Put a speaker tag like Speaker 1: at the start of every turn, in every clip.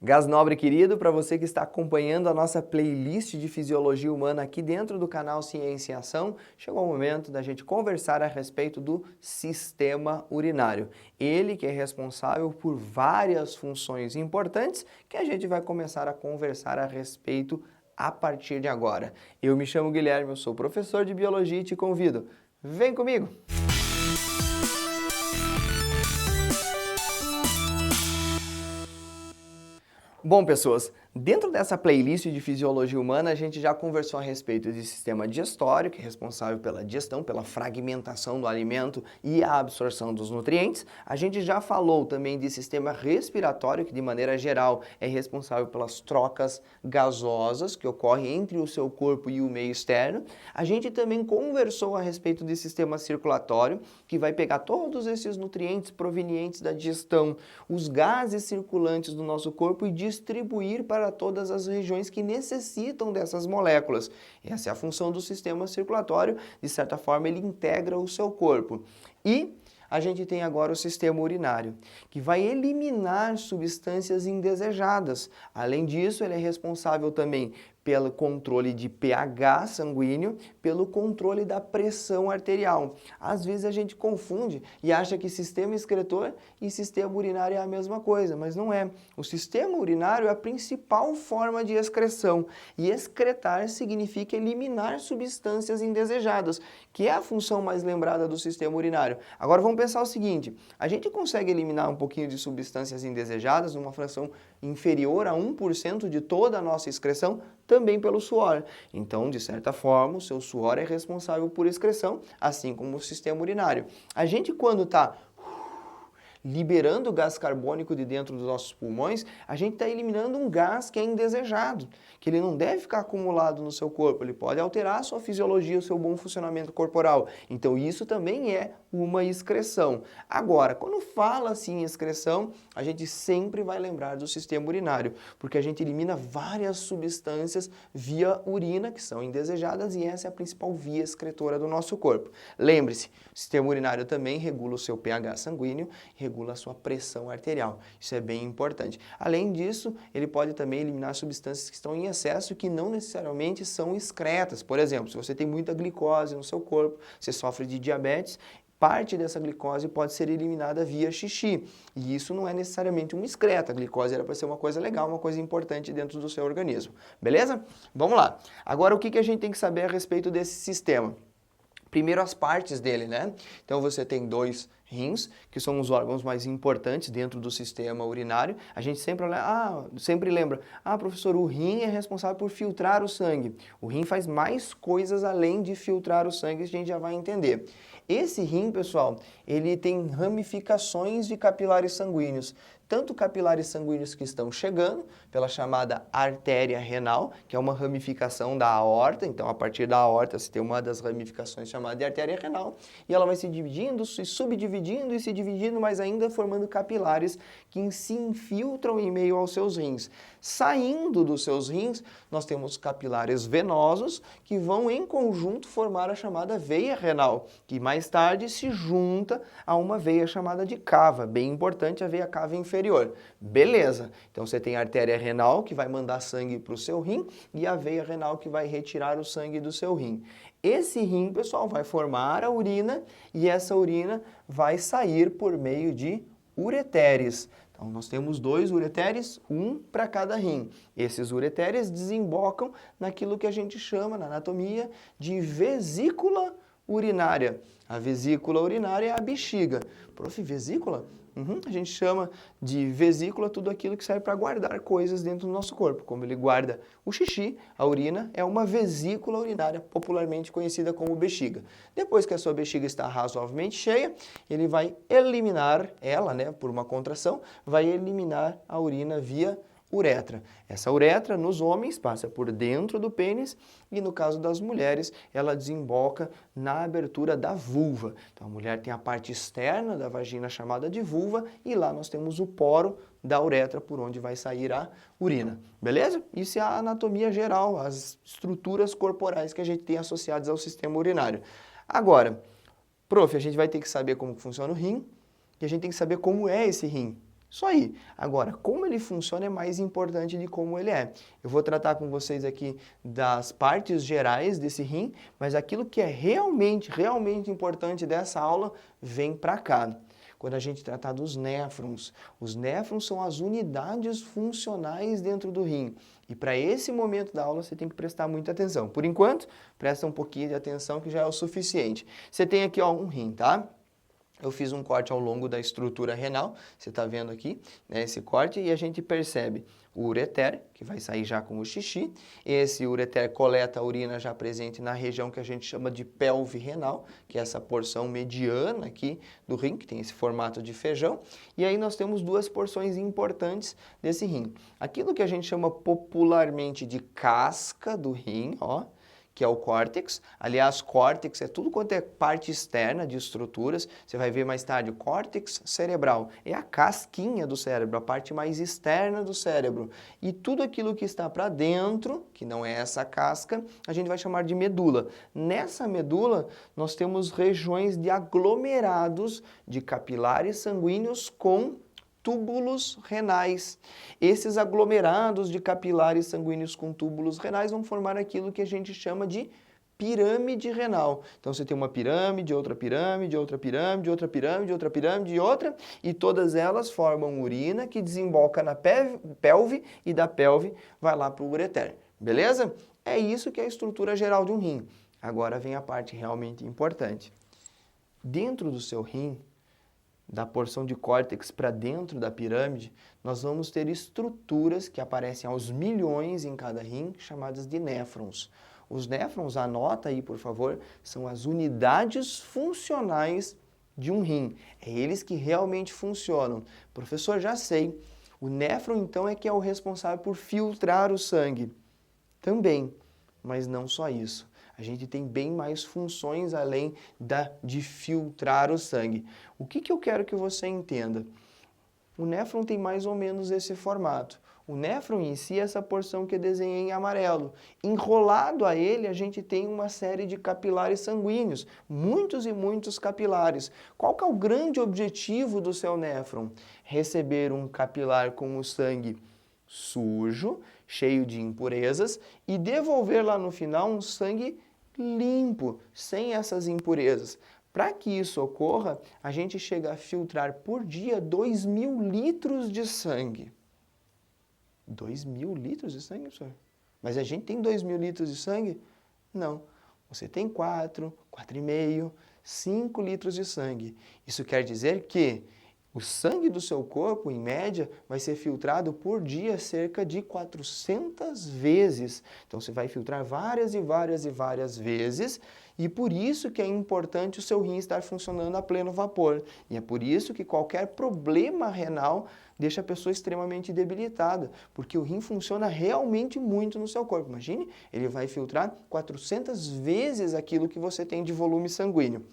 Speaker 1: Gás nobre querido, para você que está acompanhando a nossa playlist de fisiologia humana aqui dentro do canal Ciência em Ação, chegou o momento da gente conversar a respeito do sistema urinário. Ele que é responsável por várias funções importantes que a gente vai começar a conversar a respeito a partir de agora. Eu me chamo Guilherme, eu sou professor de biologia e te convido. Vem comigo! Bom, pessoas, dentro dessa playlist de fisiologia humana, a gente já conversou a respeito de sistema digestório, que é responsável pela digestão, pela fragmentação do alimento e a absorção dos nutrientes. A gente já falou também de sistema respiratório, que de maneira geral é responsável pelas trocas gasosas que ocorrem entre o seu corpo e o meio externo. A gente também conversou a respeito de sistema circulatório, que vai pegar todos esses nutrientes provenientes da digestão, os gases circulantes do nosso corpo e distribuir para todas as regiões que necessitam dessas moléculas. Essa é a função do sistema circulatório, de certa forma ele integra o seu corpo. E a gente tem agora o sistema urinário, que vai eliminar substâncias indesejadas. Além disso, ele é responsável também pelo controle de pH sanguíneo, pelo controle da pressão arterial. Às vezes a gente confunde e acha que sistema excretor e sistema urinário é a mesma coisa, mas não é. O sistema urinário é a principal forma de excreção e excretar significa eliminar substâncias indesejadas, que é a função mais lembrada do sistema urinário. Agora vamos pensar o seguinte, a gente consegue eliminar um pouquinho de substâncias indesejadas, numa fração inferior a 1% de toda a nossa excreção, também pelo suor. Então, de certa forma, o seu suor é responsável por excreção, assim como o sistema urinário. A gente, quando está liberando o gás carbônico de dentro dos nossos pulmões, a gente está eliminando um gás que é indesejado, que ele não deve ficar acumulado no seu corpo, ele pode alterar a sua fisiologia, o seu bom funcionamento corporal. Então isso também é uma excreção. Agora, quando fala assim em excreção, a gente sempre vai lembrar do sistema urinário, porque a gente elimina várias substâncias via urina que são indesejadas e essa é a principal via excretora do nosso corpo. Lembre-se, o sistema urinário também regula o seu pH sanguíneo, regula a sua pressão arterial. Isso é bem importante. Além disso, ele pode também eliminar substâncias que estão em excesso que não necessariamente são excretas. Por exemplo, se você tem muita glicose no seu corpo, você sofre de diabetes, parte dessa glicose pode ser eliminada via xixi. E isso não é necessariamente um excreto. A glicose era para ser uma coisa legal, uma coisa importante dentro do seu organismo. Beleza? Vamos lá. Agora, o que a gente tem que saber a respeito desse sistema? Primeiro as partes dele, né? Então você tem dois rins, que são os órgãos mais importantes dentro do sistema urinário. A gente sempre lembra, professor, o rim é responsável por filtrar o sangue. O rim faz mais coisas além de filtrar o sangue, a gente já vai entender. Esse rim, pessoal, ele tem ramificações de capilares sanguíneos. Tanto capilares sanguíneos que estão chegando pela chamada artéria renal, que é uma ramificação da aorta, então a partir da aorta você tem uma das ramificações chamada de artéria renal, e ela vai se dividindo, se subdividindo e se dividindo, mas ainda formando capilares que se infiltram em meio aos seus rins. Saindo dos seus rins, nós temos capilares venosos que vão em conjunto formar a chamada veia renal, que mais tarde se junta a uma veia chamada de cava, bem importante, a veia cava inferior. Beleza, então você tem a artéria renal que vai mandar sangue para o seu rim e a veia renal que vai retirar o sangue do seu rim. Esse rim, pessoal, vai formar a urina e essa urina vai sair por meio de ureteres. Então nós temos dois ureteres, um para cada rim. Esses ureteres desembocam naquilo que a gente chama na anatomia de vesícula urinária. A vesícula urinária é a bexiga. Prof, vesícula? A gente chama de vesícula tudo aquilo que serve para guardar coisas dentro do nosso corpo. Como ele guarda o xixi, a urina é uma vesícula urinária, popularmente conhecida como bexiga. Depois que a sua bexiga está razoavelmente cheia, ele vai eliminar ela, por uma contração, vai eliminar a urina via uretra. Essa uretra nos homens passa por dentro do pênis e no caso das mulheres ela desemboca na abertura da vulva. Então a mulher tem a parte externa da vagina chamada de vulva e lá nós temos o poro da uretra por onde vai sair a urina. Beleza? Isso é a anatomia geral, as estruturas corporais que a gente tem associadas ao sistema urinário. Agora, prof, a gente vai ter que saber como funciona o rim e a gente tem que saber como é esse rim. Isso aí. Agora, como ele funciona é mais importante de como ele é. Eu vou tratar com vocês aqui das partes gerais desse rim, mas aquilo que é realmente importante dessa aula vem para cá. Quando a gente tratar dos néfrons, os néfrons são as unidades funcionais dentro do rim. E para esse momento da aula você tem que prestar muita atenção. Por enquanto, presta um pouquinho de atenção que já é o suficiente. Você tem aqui ó, um rim, tá? Eu fiz um corte ao longo da estrutura renal, você está vendo aqui, né, esse corte, e a gente percebe o ureter, que vai sair já com o xixi. Esse ureter coleta a urina já presente na região que a gente chama de pelve renal, que é essa porção mediana aqui do rim, que tem esse formato de feijão. E aí nós temos duas porções importantes desse rim. Aquilo que a gente chama popularmente de casca do rim, ó, que é o córtex. Aliás, córtex é tudo quanto é parte externa de estruturas. Você vai ver mais tarde, o córtex cerebral é a casquinha do cérebro, a parte mais externa do cérebro. E tudo aquilo que está para dentro, que não é essa casca, a gente vai chamar de medula. Nessa medula, nós temos regiões de aglomerados de capilares sanguíneos com túbulos renais. Esses aglomerados de capilares sanguíneos com túbulos renais vão formar aquilo que a gente chama de pirâmide renal. Então você tem uma pirâmide, outra pirâmide, outra pirâmide, outra pirâmide, outra pirâmide e outra, e todas elas formam urina que desemboca na pelve e da pelve vai lá para o ureter. Beleza? É isso que é a estrutura geral de um rim. Agora vem a parte realmente importante. Dentro do seu rim, da porção de córtex para dentro da pirâmide, nós vamos ter estruturas que aparecem aos milhões em cada rim, chamadas de néfrons. Os néfrons, anota aí por favor, são as unidades funcionais de um rim. É eles que realmente funcionam. Professor, já sei. O néfron então é que é o responsável por filtrar o sangue. Também, mas não só isso. A gente tem bem mais funções além de filtrar o sangue. O que eu quero que você entenda? O néfron tem mais ou menos esse formato. O néfron em si é essa porção que eu desenhei em amarelo. Enrolado a ele, a gente tem uma série de capilares sanguíneos, muitos e muitos capilares. Qual que é o grande objetivo do seu néfron? Receber um capilar com o sangue sujo, cheio de impurezas, e devolver lá no final um sangue limpo, sem essas impurezas. Para que isso ocorra, a gente chega a filtrar por dia 2.000 litros de sangue. 2.000 litros de sangue, professor? Mas a gente tem 2.000 litros de sangue? Não. Você tem 4, 4,5, 5 litros de sangue. Isso quer dizer que o sangue do seu corpo, em média, vai ser filtrado por dia cerca de 400 vezes. Então você vai filtrar várias e várias e várias vezes, e por isso que é importante o seu rim estar funcionando a pleno vapor. E é por isso que qualquer problema renal deixa a pessoa extremamente debilitada, porque o rim funciona realmente muito no seu corpo. Imagine, ele vai filtrar 400 vezes aquilo que você tem de volume sanguíneo.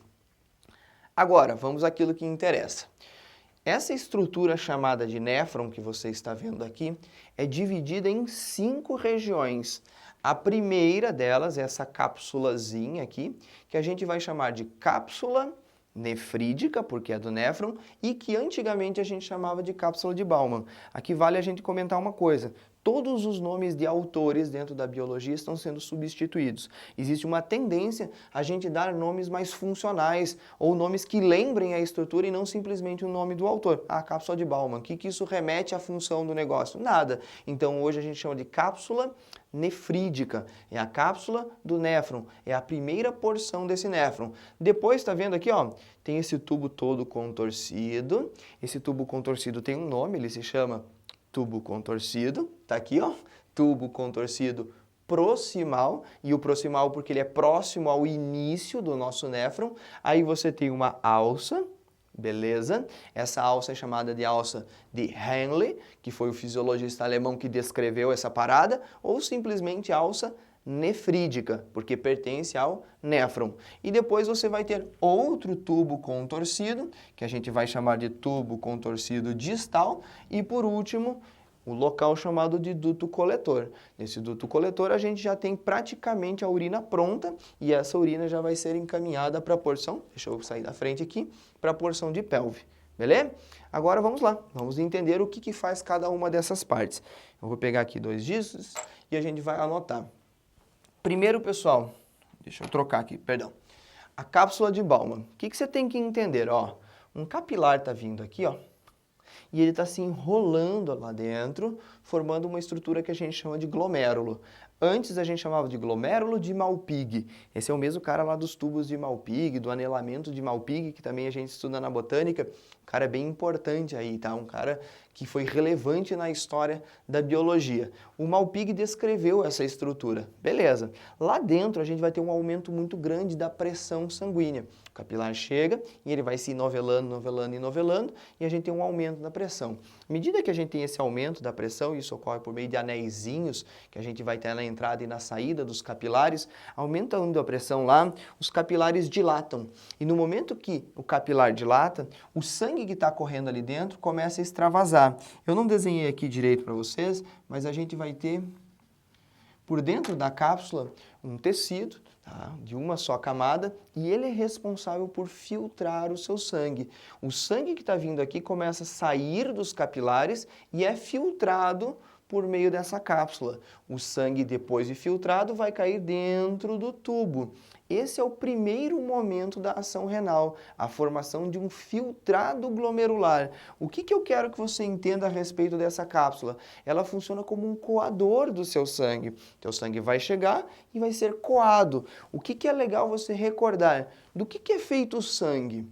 Speaker 1: Agora, vamos àquilo que interessa. Essa estrutura chamada de néfron, que você está vendo aqui, é dividida em 5 regiões. A primeira delas é essa cápsulazinha aqui, que a gente vai chamar de cápsula nefrídica, porque é do néfron, e que antigamente a gente chamava de cápsula de Bowman. Aqui vale a gente comentar uma coisa. Todos os nomes de autores dentro da biologia estão sendo substituídos. Existe uma tendência a gente dar nomes mais funcionais ou nomes que lembrem a estrutura e não simplesmente o nome do autor. Ah, cápsula de Bowman. O que isso remete à função do negócio? Nada. Então hoje a gente chama de cápsula nefrídica. É a cápsula do néfron. É a primeira porção desse néfron. Depois, está vendo aqui, ó, tem esse tubo todo contorcido. Esse tubo contorcido tem um nome, ele se chama tubo contorcido, tá aqui, ó, tubo contorcido proximal, e o proximal porque ele é próximo ao início do nosso néfron. Aí você tem uma alça, beleza? Essa alça é chamada de alça de Henle, que foi o fisiologista alemão que descreveu essa parada, ou simplesmente alça nefrídica, porque pertence ao néfron. E depois você vai ter outro tubo contorcido, que a gente vai chamar de tubo contorcido distal, e por último, o local chamado de duto coletor. Nesse duto coletor a gente já tem praticamente a urina pronta, e essa urina já vai ser encaminhada para a porção, deixa eu sair da frente aqui, para a porção de pelve. Beleza? Agora vamos lá, vamos entender o que faz cada uma dessas partes. Eu vou pegar aqui 2 discos e a gente vai anotar. Primeiro, pessoal, deixa eu trocar aqui, perdão. A cápsula de Bowman. O que você tem que entender? Ó, um capilar está vindo aqui, ó, e ele está se enrolando lá dentro, formando uma estrutura que a gente chama de glomérulo. Antes a gente chamava de glomérulo de Malpighi. Esse é o mesmo cara lá dos tubos de Malpighi, do anelamento de Malpighi, que também a gente estuda na botânica. Um cara bem importante aí, tá? Um cara que foi relevante na história da biologia. O Malpighi descreveu essa estrutura. Beleza. Lá dentro a gente vai ter um aumento muito grande da pressão sanguínea. O capilar chega e ele vai se novelando, novelando e novelando, e a gente tem um aumento da pressão. À medida que a gente tem esse aumento da pressão, isso ocorre por meio de anéisinhos, que a gente vai ter na entrada e na saída dos capilares, aumentando a pressão lá, os capilares dilatam. E no momento que o capilar dilata, o sangue que está correndo ali dentro começa a extravasar. Eu não desenhei aqui direito para vocês, mas a gente vai ter por dentro da cápsula um tecido, tá, de uma só camada, e ele é responsável por filtrar o seu sangue. O sangue que está vindo aqui começa a sair dos capilares e é filtrado por meio dessa cápsula. O sangue, depois de filtrado, vai cair dentro do tubo. Esse é o primeiro momento da ação renal, a formação de um filtrado glomerular. O que eu quero que você entenda a respeito dessa cápsula? Ela funciona como um coador do seu sangue. Teu sangue vai chegar e vai ser coado. O que é legal você recordar? Do que é feito o sangue?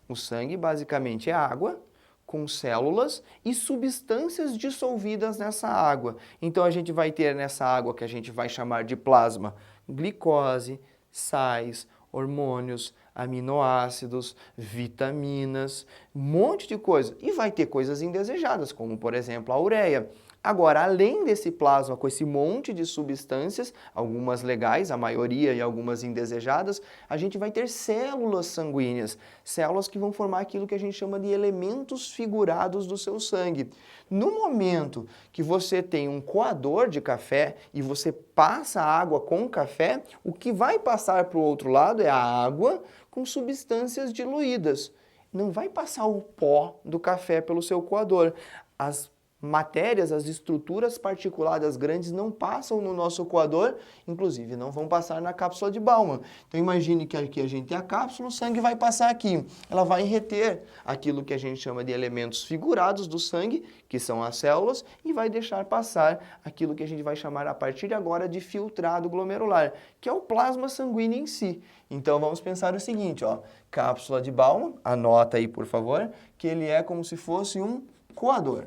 Speaker 1: O sangue basicamente é água, com células e substâncias dissolvidas nessa água. Então a gente vai ter nessa água que a gente vai chamar de plasma, glicose, sais, hormônios, aminoácidos, vitaminas, um monte de coisa. E vai ter coisas indesejadas, como por exemplo a ureia. Agora, além desse plasma com esse monte de substâncias, algumas legais, a maioria e algumas indesejadas, a gente vai ter células sanguíneas, células que vão formar aquilo que a gente chama de elementos figurados do seu sangue. No momento que você tem um coador de café e você passa a água com café, o que vai passar para o outro lado é a água com substâncias diluídas. Não vai passar o pó do café pelo seu coador. As matérias, as estruturas particuladas grandes não passam no nosso coador, inclusive não vão passar na cápsula de Bowman. Então imagine que aqui a gente tem a cápsula, o sangue vai passar aqui. Ela vai reter aquilo que a gente chama de elementos figurados do sangue, que são as células, e vai deixar passar aquilo que a gente vai chamar a partir de agora de filtrado glomerular, que é o plasma sanguíneo em si. Então vamos pensar o seguinte, ó, cápsula de Bowman, anota aí por favor, que ele é como se fosse um coador.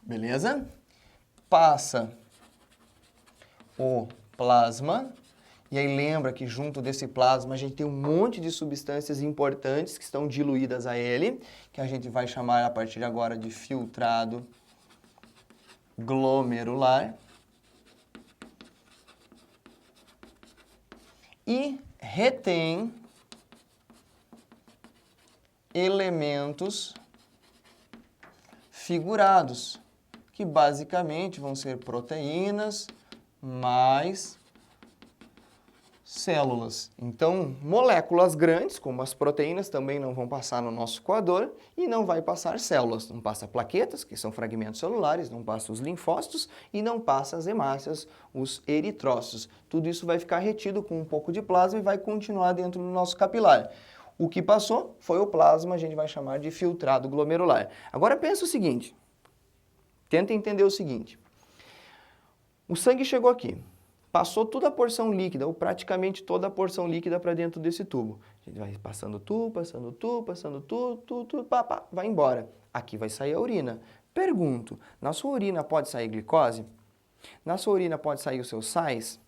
Speaker 1: Beleza? Passa o plasma, e aí lembra que junto desse plasma a gente tem um monte de substâncias importantes que estão diluídas a ele, que a gente vai chamar a partir de agora de filtrado glomerular. E retém elementos figurados, que basicamente vão ser proteínas mais células. Então, moléculas grandes, como as proteínas, também não vão passar no nosso coador e não vai passar células. Não passa plaquetas, que são fragmentos celulares, não passa os linfócitos e não passa as hemácias, os eritrócitos. Tudo isso vai ficar retido com um pouco de plasma e vai continuar dentro do nosso capilar. O que passou foi o plasma, a gente vai chamar de filtrado glomerular. Agora pensa o seguinte. Tenta entender o seguinte, o sangue chegou aqui, passou toda a porção líquida, ou praticamente toda a porção líquida para dentro desse tubo. A gente vai passando tudo, passando tudo, passando tudo, pá, vai embora. Aqui vai sair a urina. Pergunto, na sua urina pode sair glicose? Na sua urina pode sair os seus sais?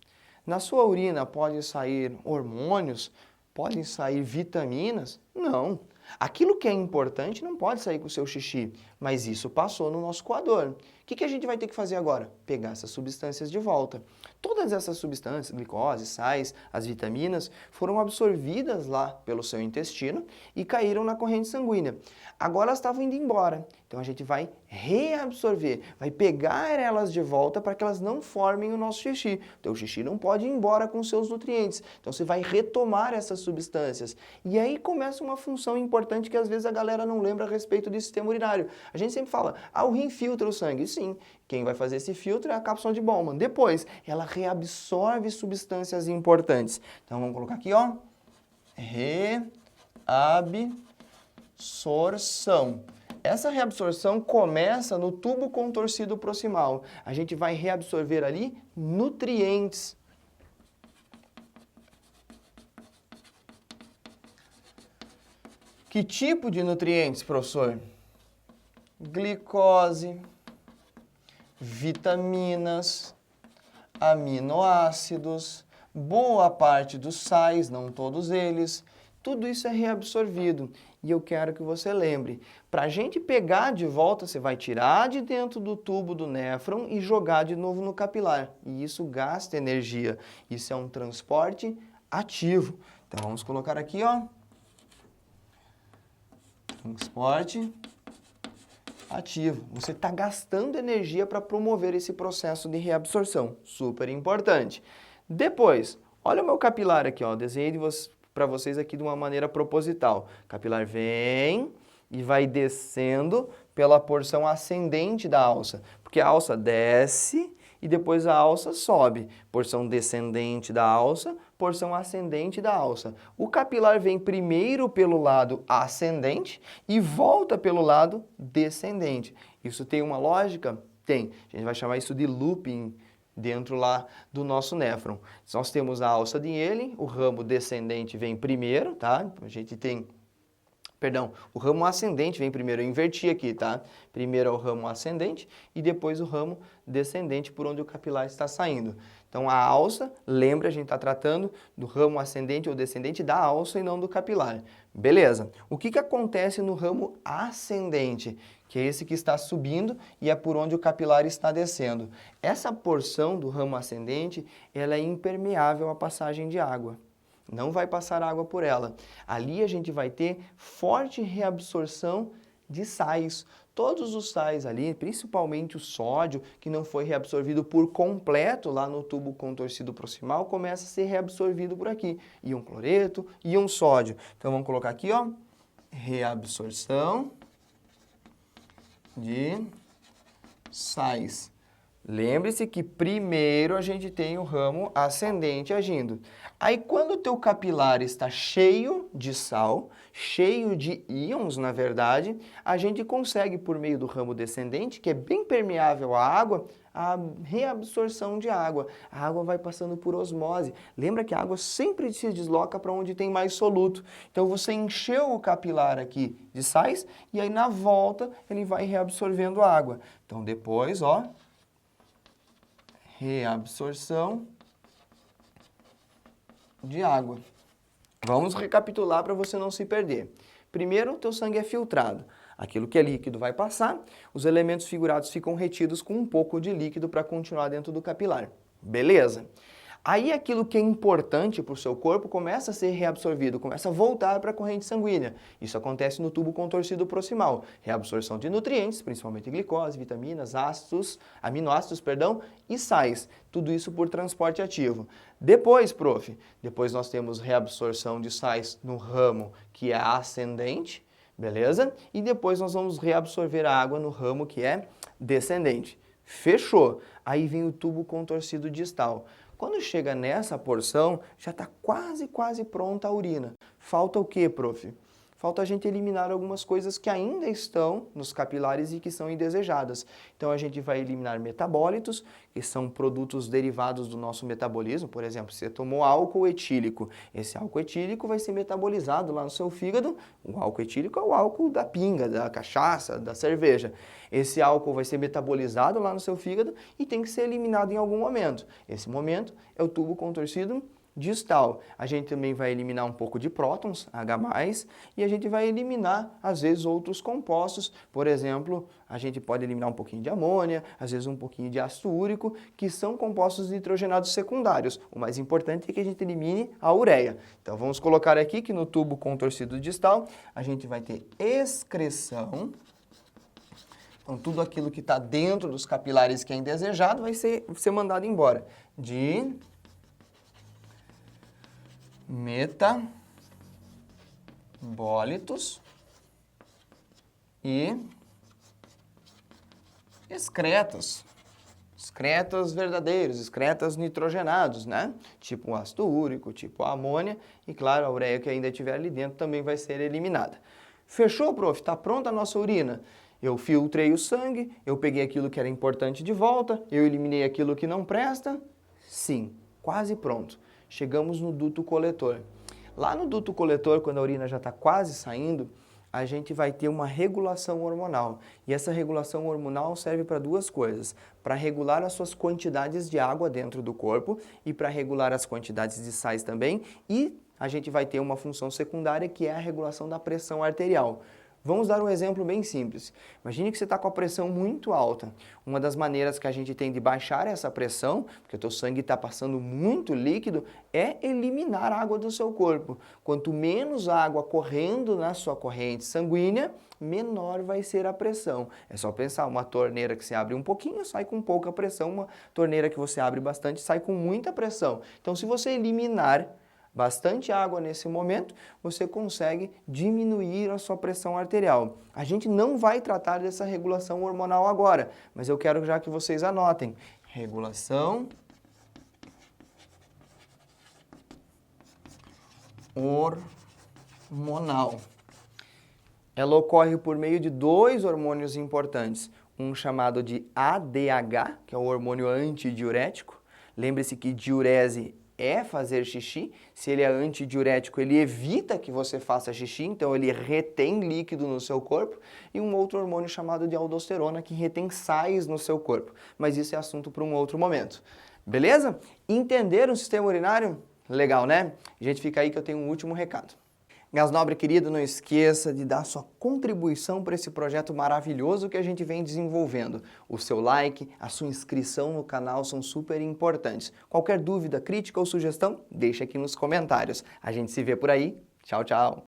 Speaker 1: Na sua urina pode sair hormônios? Podem sair vitaminas? Não. Aquilo que é importante não pode sair com o seu xixi. mas isso passou no nosso coador. O que a gente vai ter que fazer agora? Pegar essas substâncias de volta. Todas essas substâncias, glicose, sais, as vitaminas, foram absorvidas lá pelo seu intestino e caíram na corrente sanguínea. Agora elas estavam indo embora, então a gente vai reabsorver, vai pegar elas de volta para que elas não formem o nosso xixi. Então o xixi não pode ir embora com seus nutrientes, então você vai retomar essas substâncias. E aí começa uma função importante que às vezes a galera não lembra a respeito do sistema urinário. A gente sempre fala, o rim filtra o sangue. Sim, quem vai fazer esse filtro é a cápsula de Bowman. Depois, ela reabsorve substâncias importantes. Então vamos colocar aqui, ó, reabsorção. Essa reabsorção começa no tubo contorcido proximal. A gente vai reabsorver ali nutrientes. Que tipo de nutrientes, professor? Glicose, vitaminas, aminoácidos, boa parte dos sais, não todos eles. Tudo isso é reabsorvido. E eu quero que você lembre, para a gente pegar de volta, você vai tirar de dentro do tubo do néfron e jogar de novo no capilar. E isso gasta energia. Isso é um transporte ativo. Então vamos colocar aqui, ó. Transporte ativo. Você está gastando energia para promover esse processo de reabsorção. Super importante. Depois, olha o meu capilar aqui, ó. Desenhei para vocês aqui de uma maneira proposital. O capilar vem e vai descendo pela porção ascendente da alça, porque a alça desce e depois a alça sobe. Porção descendente da alça, porção ascendente da alça. O capilar vem primeiro pelo lado ascendente e volta pelo lado descendente. Isso tem uma lógica? Tem. A gente vai chamar isso de looping dentro lá do nosso néfron. Nós temos a alça de Yelin, o ramo descendente vem primeiro, tá? A gente tem, perdão, o ramo ascendente vem primeiro, eu inverti aqui, tá? Primeiro é o ramo ascendente e depois o ramo descendente por onde o capilar está saindo. Então a alça, lembra, a gente está tratando do ramo ascendente ou descendente da alça e não do capilar. Beleza. O que acontece no ramo ascendente? Que é esse que está subindo e é por onde o capilar está descendo. Essa porção do ramo ascendente, ela é impermeável à passagem de água. Não vai passar água por ela. Ali a gente vai ter forte reabsorção de sais. Todos os sais ali, principalmente o sódio, que não foi reabsorvido por completo lá no tubo contorcido proximal, começa a ser reabsorvido por aqui. Íon cloreto, íon sódio. Então vamos colocar aqui, ó, reabsorção de sais. Lembre-se que primeiro a gente tem o ramo ascendente agindo. Aí quando o teu capilar está cheio de sal, cheio de íons, na verdade, a gente consegue, por meio do ramo descendente, que é bem permeável à água, a reabsorção de água. A água vai passando por osmose. Lembra que a água sempre se desloca para onde tem mais soluto. Então você encheu o capilar aqui de sais e aí na volta ele vai reabsorvendo a água. Então depois, ó, reabsorção de água. Vamos recapitular para você não se perder. Primeiro, o teu sangue é filtrado. Aquilo que é líquido vai passar, os elementos figurados ficam retidos com um pouco de líquido para continuar dentro do capilar. Beleza? Aí aquilo que é importante para o seu corpo começa a ser reabsorvido, começa a voltar para a corrente sanguínea. Isso acontece no tubo contorcido proximal. Reabsorção de nutrientes, principalmente glicose, vitaminas, ácidos, aminoácidos, perdão, e sais. Tudo isso por transporte ativo. Depois, depois nós temos reabsorção de sais no ramo que é ascendente, beleza? E depois nós vamos reabsorver a água no ramo que é descendente. Fechou. Aí vem o tubo contorcido distal. Quando chega nessa porção, já está quase pronta a urina. Falta o quê, prof? Falta a gente eliminar algumas coisas que ainda estão nos capilares e que são indesejadas. Então a gente vai eliminar metabólitos, que são produtos derivados do nosso metabolismo. Por exemplo, você tomou álcool etílico. Esse álcool etílico vai ser metabolizado lá no seu fígado. O álcool etílico é o álcool da pinga, da cachaça, da cerveja. Esse álcool vai ser metabolizado lá no seu fígado e tem que ser eliminado em algum momento. Esse momento é o tubo contorcido distal. A gente também vai eliminar um pouco de prótons, H+, e a gente vai eliminar, às vezes, outros compostos. Por exemplo, a gente pode eliminar um pouquinho de amônia, às vezes um pouquinho de ácido úrico, que são compostos nitrogenados secundários. O mais importante é que a gente elimine a ureia. Então, vamos colocar aqui que no tubo contorcido distal, a gente vai ter excreção. Então, tudo aquilo que está dentro dos capilares que é indesejado vai ser mandado embora. De metabólitos e excretos. Excretos verdadeiros, excretos nitrogenados, né? Tipo ácido úrico, tipo amônia e, claro, a ureia que ainda estiver ali dentro também vai ser eliminada. Fechou, prof? Está pronta a nossa urina? Eu filtrei o sangue, eu peguei aquilo que era importante de volta, eu eliminei aquilo que não presta? Sim, quase pronto. Chegamos no duto coletor. Lá no duto coletor, quando a urina já está quase saindo, a gente vai ter uma regulação hormonal. E essa regulação hormonal serve para duas coisas: para regular as suas quantidades de água dentro do corpo e para regular as quantidades de sais também. E a gente vai ter uma função secundária que é a regulação da pressão arterial. Vamos dar um exemplo bem simples. Imagine que você está com a pressão muito alta. Uma das maneiras que a gente tem de baixar essa pressão, porque o teu sangue está passando muito líquido, é eliminar água do seu corpo. Quanto menos água correndo na sua corrente sanguínea, menor vai ser a pressão. É só pensar, uma torneira que você abre um pouquinho, sai com pouca pressão. Uma torneira que você abre bastante, sai com muita pressão. Então, se você eliminar bastante água nesse momento, você consegue diminuir a sua pressão arterial. A gente não vai tratar dessa regulação hormonal agora, mas eu quero já que vocês anotem. Regulação hormonal. Ela ocorre por meio de dois hormônios importantes. Um chamado de ADH, que é o hormônio antidiurético. Lembre-se que diurese é fazer xixi. Se ele é antidiurético, ele evita que você faça xixi, então ele retém líquido no seu corpo. E um outro hormônio chamado de aldosterona, que retém sais no seu corpo. Mas isso é assunto para um outro momento. Beleza? Entenderam o sistema urinário? Legal, né? Gente, fica aí que eu tenho um último recado. Gás Nobre querido, não esqueça de dar sua contribuição para esse projeto maravilhoso que a gente vem desenvolvendo. O seu like, a sua inscrição no canal são super importantes. Qualquer dúvida, crítica ou sugestão, deixa aqui nos comentários. A gente se vê por aí. Tchau, tchau!